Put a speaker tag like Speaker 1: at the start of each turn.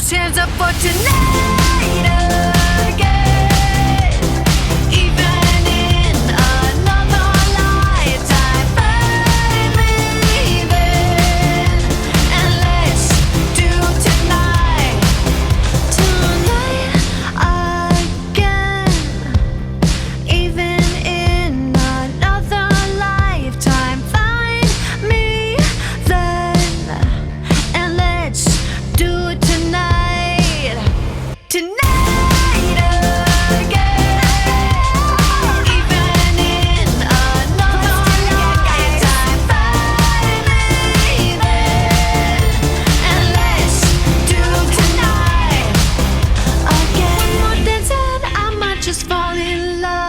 Speaker 1: those hands up for tonight again. Even in another lifetime, find me then, and let's do tonight again. Even in another lifetime, find me then, and let's do it tonight. Tonight again. Even in another lifetime, find me then, and let's do tonight again. One more dance and I might just fall in love.